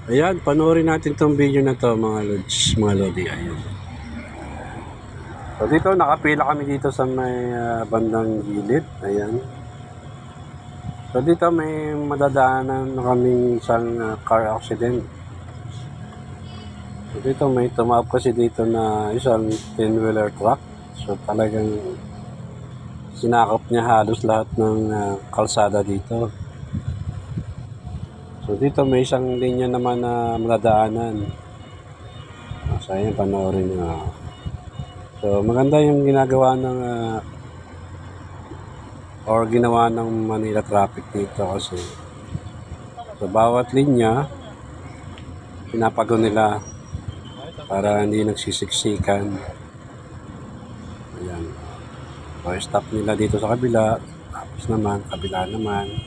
Ayan, panoorin natin tong video na to mga lods, mga lodi. Ayan. So dito, nakapila kami dito sa may bandang gilid. Ayan. So dito may madadaanan na kaming isang car accident. So dito may tumawag kasi dito na isang 10-wheeler truck. So talagang sinakop niya halos lahat ng kalsada dito. So dito may isang linya naman na madadaanan. So ayan, panoorin nyo. So maganda yung ginagawa ng or ginawa ng Manila Traffic dito kasi so bawat linya pinapago nila para hindi nagsisiksikan. Ayan. So stop nila dito sa kabila, tapos naman kabila naman.